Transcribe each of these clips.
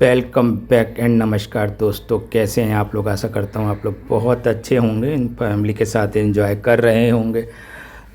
Welcome back and नमस्कार दोस्तों, कैसे हैं आप लोग। आशा करता हूं आप लोग बहुत अच्छे होंगे, इन फैमिली के साथ एंजॉय कर रहे होंगे।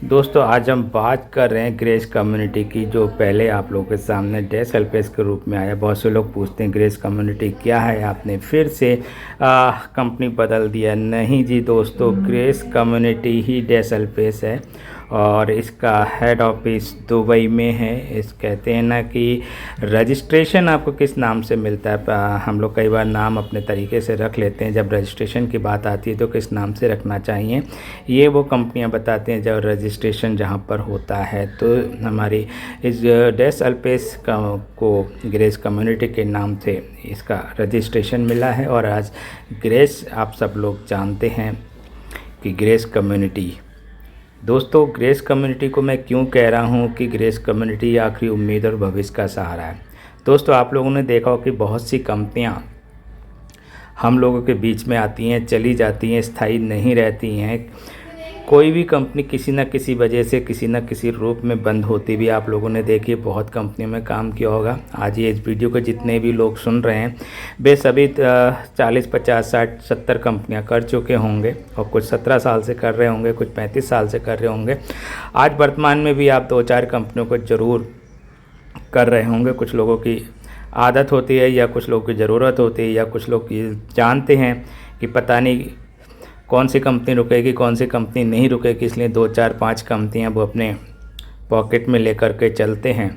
दोस्तों आज हम बात कर रहे हैं ग्रेस कम्युनिटी की, जो पहले आप लोगों के सामने डैश एलपीएस के रूप में आया। बहुत से लोग पूछते हैं ग्रेस कम्युनिटी क्या है, आपने फिर से कंपनी बदल दिया। नहीं जी दोस्तों, ग्रेस कम्युनिटी ही डैश एलपीएस है और इसका हेड ऑफिस दुबई में है। इस कहते हैं ना कि रजिस्ट्रेशन आपको किस नाम से मिलता है। हम लोग कई बार नाम अपने तरीके से रख लेते हैं, जब रजिस्ट्रेशन की बात आती है तो किस नाम से रखना चाहिए ये वो कंपनियां बताते हैं जब रजिस्ट्रेशन जहां पर होता है। तो हमारी इस डैश एलपीएस को ग्रेस कम्युनिटी के नाम से इसका रजिस्ट्रेशन मिला है। और आज ग्रेस आप सब लोग जानते हैं कि ग्रेस कम्युनिटी, दोस्तों ग्रेस कम्युनिटी को मैं क्यों कह रहा हूँ कि ग्रेस कम्युनिटी आखिरी उम्मीद और भविष्य का सहारा है। दोस्तों आप लोगों ने देखा हो कि बहुत सी कंपनियाँ हम लोगों के बीच में आती हैं, चली जाती हैं, स्थायी नहीं रहती हैं। कोई भी कंपनी किसी न किसी वजह से किसी न किसी रूप में बंद होती भी आप लोगों ने देखी। बहुत कंपनियों में काम किया होगा। आज ये इस वीडियो को जितने भी लोग सुन रहे हैं वे सभी 40, 50, 60, 70 कंपनियां कर चुके होंगे और कुछ 17 साल से कर रहे होंगे, कुछ 35 साल से कर रहे होंगे। आज वर्तमान में भी आप 2-4 कंपनियों को ज़रूर कर रहे होंगे। कुछ लोगों की आदत होती है या कुछ लोगों की ज़रूरत होती है या कुछ लोग जानते हैं कि पता नहीं कौन सी कंपनी रुकेगी कौन सी कंपनी नहीं रुकेगी, इसलिए 2-4-5 कंपनियां वो अपने पॉकेट में लेकर के चलते हैं।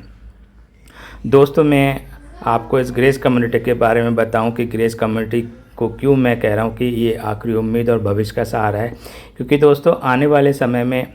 दोस्तों मैं आपको इस ग्रेस कम्युनिटी के बारे में बताऊं कि ग्रेस कम्युनिटी को क्यों मैं कह रहा हूं कि ये आखिरी उम्मीद और भविष्य का सहारा है। क्योंकि दोस्तों आने वाले समय में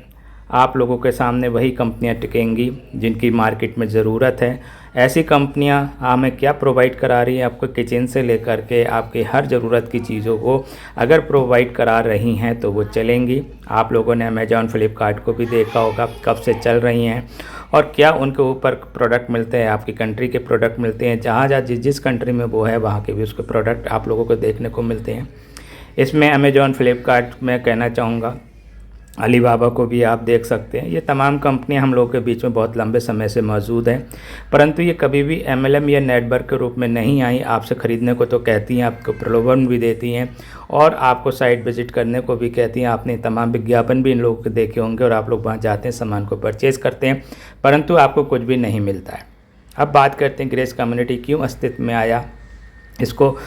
आप लोगों के सामने वही कंपनियां टिकेंगी जिनकी मार्केट में ज़रूरत है। ऐसी कंपनियां हमें क्या प्रोवाइड करा रही हैं, आपको किचन से लेकर के आपके हर ज़रूरत की चीज़ों को अगर प्रोवाइड करा रही हैं तो वो चलेंगी। आप लोगों ने अमेजॉन, फ्लिपकार्ट को भी देखा होगा कब से चल रही हैं और क्या उनके ऊपर प्रोडक्ट मिलते हैं, आपकी कंट्री के प्रोडक्ट मिलते हैं। जहाँ जहाँ जिस कंट्री में वो है वहाँ के भी उसके प्रोडक्ट आप लोगों को देखने को मिलते हैं। इसमें अमेजॉन, फ्लिपकार्ट में कहना चाहूँगा, अलीबाबा को भी आप देख सकते हैं। ये तमाम कंपनियां हम लोगों के बीच में बहुत लंबे समय से मौजूद हैं, परंतु ये कभी भी एमएलएम या नेटवर्क के रूप में नहीं आई। आपसे ख़रीदने को तो कहती हैं, आपको प्रलोभन भी देती हैं और आपको साइट विजिट करने को भी कहती हैं। आपने तमाम विज्ञापन भी इन लोगों के देखे होंगे और आप लोग वहाँ जाते हैं, सामान को परचेज़ करते हैं, परंतु आपको कुछ भी नहीं मिलता है। अब बात करते हैं ग्रेस कम्युनिटी क्यों अस्तित्व में आया, इसको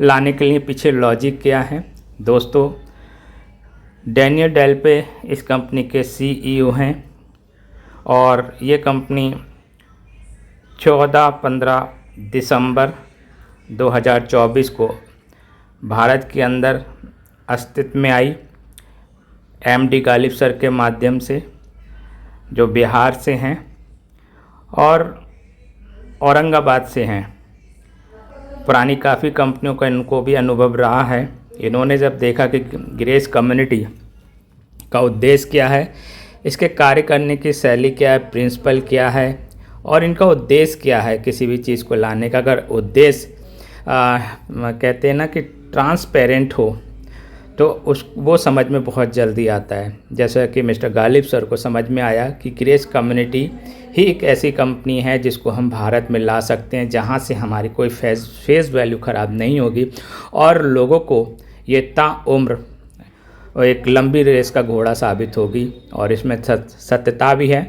लाने के लिए पीछे लॉजिक क्या है। दोस्तों डैनियल डेल्पे इस कंपनी के सीईओ हैं और ये कंपनी 14-15 दिसंबर 2024 को भारत के अंदर अस्तित्व में आई। एमडी गालिब सर के माध्यम से, जो बिहार से हैं और औरंगाबाद से हैं। पुरानी काफ़ी कंपनियों का इनको भी अनुभव रहा है। इन्होंने जब देखा कि ग्रेस कम्युनिटी का उद्देश्य क्या है, इसके कार्य करने की शैली क्या है, प्रिंसिपल क्या है और इनका उद्देश्य क्या है किसी भी चीज़ को लाने का। अगर उद्देश्य कहते हैं ना कि ट्रांसपेरेंट हो तो वो समझ में बहुत जल्दी आता है। जैसा कि मिस्टर गालिब सर को समझ में आया कि ग्रेस कम्युनिटी ही एक ऐसी कंपनी है जिसको हम भारत में ला सकते हैं, जहां से हमारी कोई फेस वैल्यू ख़राब नहीं होगी और लोगों को ये ताउम्र एक लंबी रेस का घोड़ा साबित होगी। और इसमें सत्यता भी है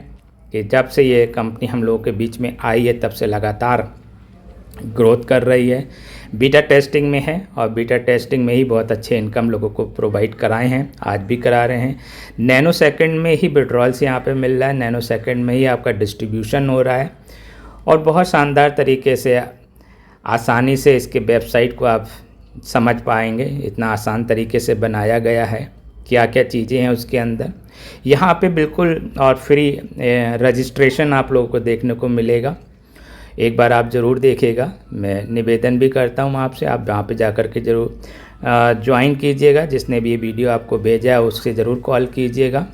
कि जब से ये कंपनी हम लोगों के बीच में आई है तब से लगातार ग्रोथ कर रही है। बीटा टेस्टिंग में है और बीटा टेस्टिंग में ही बहुत अच्छे इनकम लोगों को प्रोवाइड कराए हैं, आज भी करा रहे हैं। नैनो सेकंड में ही विड्रॉल्स यहाँ पे मिल रहा है, नैनो सेकंड में ही आपका डिस्ट्रीब्यूशन हो रहा है और बहुत शानदार तरीके से आसानी से इसके वेबसाइट को आप समझ पाएंगे। इतना आसान तरीके से बनाया गया है, क्या क्या चीज़ें हैं उसके अंदर। यहाँ पे बिल्कुल और फ्री रजिस्ट्रेशन आप लोगों को देखने को मिलेगा। एक बार आप ज़रूर देखिएगा। मैं निवेदन भी करता हूँ आपसे, आप वहाँ पे जा कर के ज़रूर ज्वाइन कीजिएगा। जिसने भी ये वीडियो आपको भेजा है उससे ज़रूर कॉल कीजिएगा।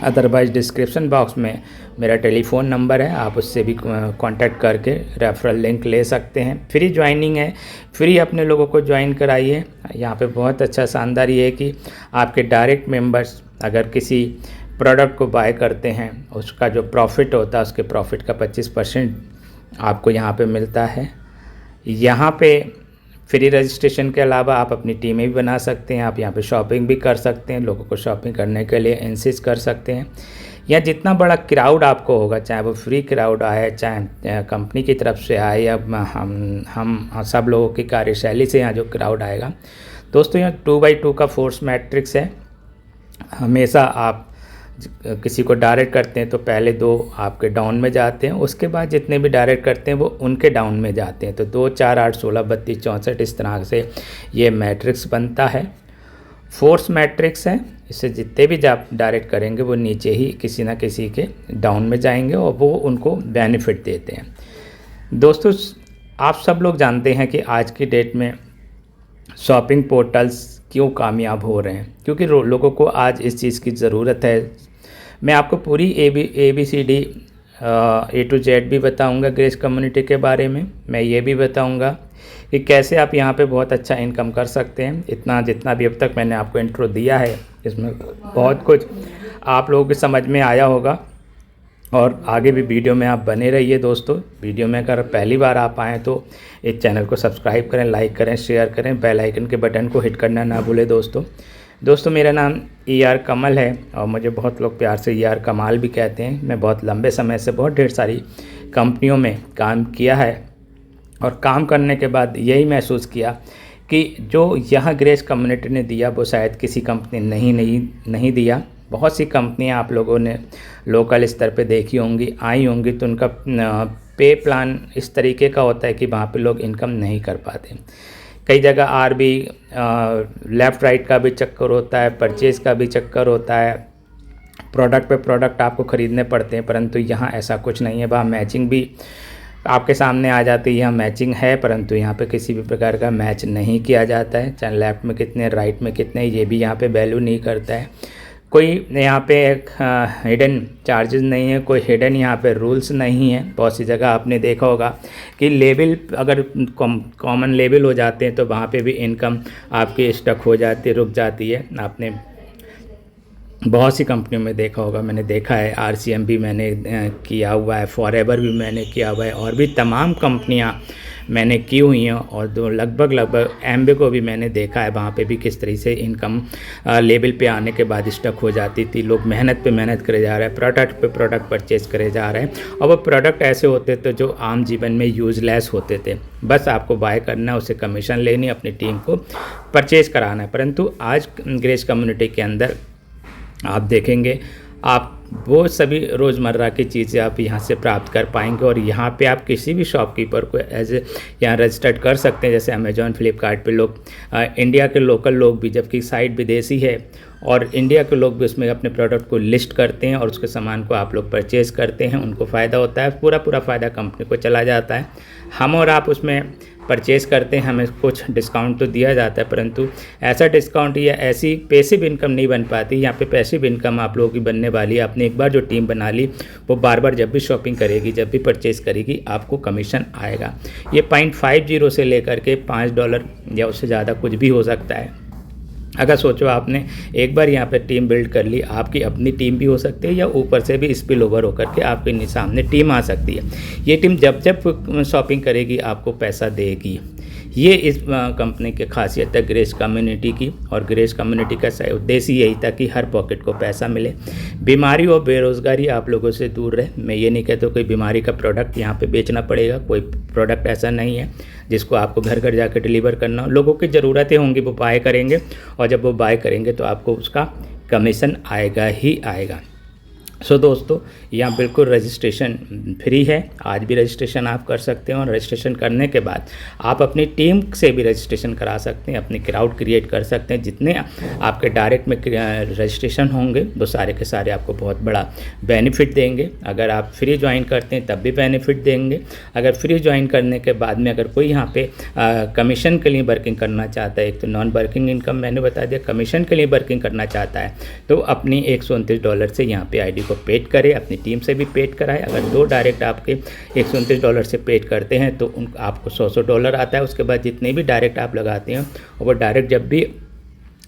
अदरवाइज़ डिस्क्रिप्शन बॉक्स में मेरा टेलीफ़ोन नंबर है, आप उससे भी कांटेक्ट करके रेफरल लिंक ले सकते हैं। फ्री ज्वाइनिंग है, फ्री अपने लोगों को ज्वाइन कराइए। यहाँ पे बहुत अच्छा शानदार ये है कि आपके डायरेक्ट मेंबर्स अगर किसी प्रोडक्ट को बाय करते हैं, उसका जो प्रॉफिट होता है उसके प्रॉफिट का 25% आपको यहाँ पे मिलता है। यहाँ पे फ्री रजिस्ट्रेशन के अलावा आप अपनी टीमें भी बना सकते हैं। आप यहाँ पे शॉपिंग भी कर सकते हैं, लोगों को शॉपिंग करने के लिए इंसिस्ट कर सकते हैं। या जितना बड़ा क्राउड आपको होगा, चाहे वो फ्री क्राउड आए, चाहे कंपनी की तरफ से आए, या हम सब लोगों की कार्यशैली से यहाँ जो क्राउड आएगा। दोस्तों यहाँ 2x2 का फोर्स मैट्रिक्स है। हमेशा आप किसी को डायरेक्ट करते हैं तो पहले 2 आपके डाउन में जाते हैं, उसके बाद जितने भी डायरेक्ट करते हैं वो उनके डाउन में जाते हैं। तो 2, 4, 8, 16, 32, 64 इस तरह से ये मैट्रिक्स बनता है। फोर्स मैट्रिक्स है, इससे जितने भी आप डायरेक्ट करेंगे वो नीचे ही किसी ना किसी के डाउन में जाएंगे और वो उनको बेनिफिट देते हैं। दोस्तों आप सब लोग जानते हैं कि आज की डेट में शॉपिंग पोर्टल्स क्यों कामयाब हो रहे हैं, क्योंकि लोगों को आज इस चीज़ की ज़रूरत है। मैं आपको पूरी ABCD A to Z भी बताऊंगा ग्रेस कम्युनिटी के बारे में। मैं ये भी बताऊंगा कि कैसे आप यहाँ पे बहुत अच्छा इनकम कर सकते हैं। इतना जितना भी अब तक मैंने आपको इंट्रो दिया है, इसमें बहुत कुछ आप लोगों के समझ में आया होगा और आगे भी वीडियो में आप बने रहिए। दोस्तों वीडियो में अगर पहली बार आप आएँ तो इस चैनल को सब्सक्राइब करें, लाइक करें, शेयर करें, बेल आइकन के बटन को हिट करना ना भूलें। दोस्तों मेरा नाम ER कमल है और मुझे बहुत लोग प्यार से ER कमाल भी कहते हैं। मैं बहुत लंबे समय से बहुत ढेर सारी कंपनियों में काम किया है और काम करने के बाद यही महसूस किया कि जो यहाँ ग्रेस कम्युनिटी ने दिया वो शायद किसी कंपनी नहीं दिया। बहुत सी कंपनियाँ आप लोगों ने लोकल स्तर पे देखी होंगी, आई होंगी, तो उनका पे प्लान इस तरीके का होता है कि वहाँ पे लोग इनकम नहीं कर पाते। कई जगह RB लेफ़्ट राइट का भी चक्कर होता है, परचेज़ का भी चक्कर होता है, प्रोडक्ट पे प्रोडक्ट आपको ख़रीदने पड़ते हैं, परंतु यहाँ ऐसा कुछ नहीं है। वहाँ मैचिंग भी आपके सामने आ जाती है। यहाँ मैचिंग है परंतु यहाँ पे किसी भी प्रकार का मैच नहीं किया जाता है। चाहे लेफ़्ट में कितने, राइट में कितने, ये भी यहाँ पे वैल्यू नहीं करता है। कोई यहाँ पे हिडन चार्जेस नहीं है, कोई हिडन यहाँ पे रूल्स नहीं है। बहुत सी जगह आपने देखा होगा कि लेवल अगर कॉमन लेवल हो जाते हैं तो वहाँ पे भी इनकम आपकी स्टक हो जाती है, रुक जाती है। आपने बहुत सी कंपनियों में देखा होगा, मैंने देखा है। RCM भी मैंने किया हुआ है, फॉरएवर भी मैंने किया हुआ है और भी तमाम कंपनियाँ मैंने की हुई हैं और लगभग एम्बे को भी मैंने देखा है। वहाँ पे भी किस तरह से इनकम लेवल पे आने के बाद स्टक हो जाती थी। लोग मेहनत पे मेहनत करे जा रहे हैं, प्रोडक्ट पे प्रोडक्ट परचेज करे जा रहे हैं और वो प्रोडक्ट ऐसे होते थे जो आम जीवन में यूजलेस होते थे। बस आपको बाय करना है, उससे कमीशन लेनी, अपनी टीम को परचेज कराना है। परंतु आज ग्रेस कम्युनिटी के अंदर आप देखेंगे आप वो सभी रोज़मर्रा की चीज़ें आप यहाँ से प्राप्त कर पाएंगे और यहाँ पे आप किसी भी शॉपकीपर को एज यहाँ रजिस्टर्ड कर सकते हैं। जैसे अमेजॉन, फ्लिपकार्ट पे लोग इंडिया के लोकल लोग भी, जबकि साइट विदेशी है और इंडिया के लोग भी उसमें अपने प्रोडक्ट को लिस्ट करते हैं और उसके सामान को आप लोग परचेज़ करते हैं। उनको फ़ायदा होता है, पूरा फ़ायदा कंपनी को चला जाता है। हम और आप उसमें परचेज़ करते हैं, हमें कुछ डिस्काउंट तो दिया जाता है, परंतु ऐसा डिस्काउंट या ऐसी पैसिव इनकम नहीं बन पाती। यहाँ पे पैसिव इनकम आप लोगों की बनने वाली है। आपने एक बार जो टीम बना ली वो बार जब भी शॉपिंग करेगी, जब भी परचेज़ करेगी, आपको कमीशन आएगा। ये 0.50 से लेकर के $5 या उससे ज़्यादा कुछ भी हो सकता है। अगर सोचो आपने एक बार यहाँ पे टीम बिल्ड कर ली, आपकी अपनी टीम भी हो सकती है या ऊपर से भी स्पिल ओवर होकर के आपके सामने टीम आ सकती है। ये टीम जब शॉपिंग करेगी आपको पैसा देगी। ये इस कंपनी की खासियत है ग्रेस कम्युनिटी की। और ग्रेस कम्युनिटी का उद्देश्य यही था कि हर पॉकेट को पैसा मिले, बीमारी और बेरोज़गारी आप लोगों से दूर रहे। मैं ये नहीं कहता कोई बीमारी का प्रोडक्ट यहाँ पे बेचना पड़ेगा, कोई प्रोडक्ट ऐसा नहीं है जिसको आपको घर घर जाकर डिलीवर करना हो। लोगों की ज़रूरतें होंगी, वो बाय करेंगे और जब वो बाय करेंगे तो आपको उसका कमीशन आएगा ही आएगा। सो दोस्तों यहाँ बिल्कुल रजिस्ट्रेशन फ्री है। आज भी रजिस्ट्रेशन आप कर सकते हैं और रजिस्ट्रेशन करने के बाद आप अपनी टीम से भी रजिस्ट्रेशन करा सकते हैं, अपनी क्राउड क्रिएट कर सकते हैं। जितने आपके डायरेक्ट में रजिस्ट्रेशन होंगे वो सारे के सारे आपको बहुत बड़ा बेनिफिट देंगे। अगर आप फ्री ज्वाइन करते हैं तब भी बेनिफिट देंगे। अगर फ्री ज्वाइन करने के बाद में अगर कोई यहाँ पे कमीशन के लिए वर्किंग करना चाहता है, एक तो नॉन वर्किंग इनकम मैंने बता दिया, कमीशन के लिए वर्किंग करना चाहता है तो अपनी $129 से यहाँ पे ID को पेड करें, अपनी टीम से भी पेड कराएं। अगर 2 डायरेक्ट आपके $129 से पेड करते हैं तो आपको $100 आता है। उसके बाद जितने भी डायरेक्ट आप लगाते हैं वो डायरेक्ट जब भी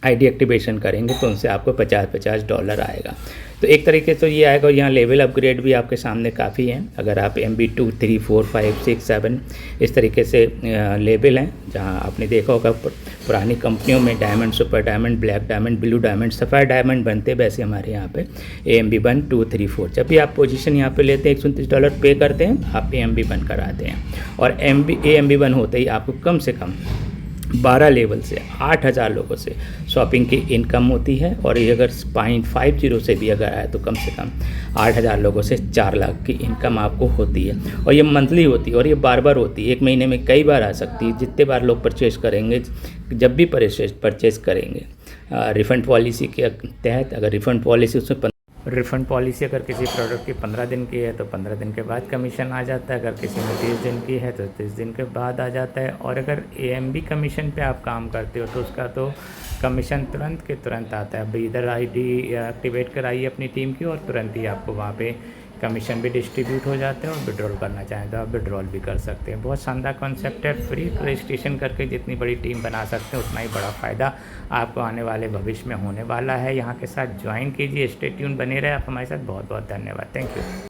आईडी एक्टिवेशन करेंगे तो उनसे आपको $50 आएगा। तो एक तरीके से ये आएगा। और यहाँ लेवल अपग्रेड भी आपके सामने काफ़ी हैं। अगर आप MB2 3 4 5 6 7 इस तरीके से लेवल हैं, जहाँ आपने देखा होगा पुरानी कंपनियों में diamond, super diamond, black diamond, blue diamond, sapphire diamond बनते, वैसे हमारे यहाँ पे AMB1 2 3 4 जब भी आप पोजीशन यहाँ पे लेते हैं $129 पे करते हैं, आप AMB1 कराते हैं। और AMB1 होते ही आपको कम से कम 12 लेवल से 8000 लोगों से शॉपिंग की इनकम होती है। और ये अगर 0.50 से भी अगर आए तो कम से कम 8000 लोगों से 4 लाख की इनकम आपको होती है। और ये मंथली होती है और ये बार बार होती है, एक महीने में कई बार आ सकती है। जितने बार लोग परचेज़ करेंगे, जब भी परचेज़ करेंगे रिफ़ंड पॉलिसी के तहत, अगर रिफ़ंड पॉलिसी उसमें रिफ़ंड पॉलिसी अगर किसी प्रोडक्ट की 15 दिन की है तो 15 दिन के बाद कमीशन आ जाता है। अगर किसी में 30 दिन की है तो 30 दिन के बाद आ जाता है। और अगर AMB कमीशन पे आप काम करते हो तो उसका तो कमीशन तुरंत के तुरंत आता है। अब इधर आईडी एक्टिवेट कराइए अपनी टीम की और तुरंत ही आपको वहाँ पे कमीशन भी डिस्ट्रीब्यूट हो जाते हैं। और विड्रॉल करना चाहें तो आप विड्रॉल भी कर सकते हैं। बहुत शानदार कॉन्सेप्ट है। फ्री रजिस्ट्रेशन करके जितनी बड़ी टीम बना सकते हैं उतना ही बड़ा फ़ायदा आपको आने वाले भविष्य में होने वाला है। यहाँ के साथ ज्वाइन कीजिए, स्टे ट्यून बने रहे आप हमारे साथ। बहुत बहुत धन्यवाद। Thank you.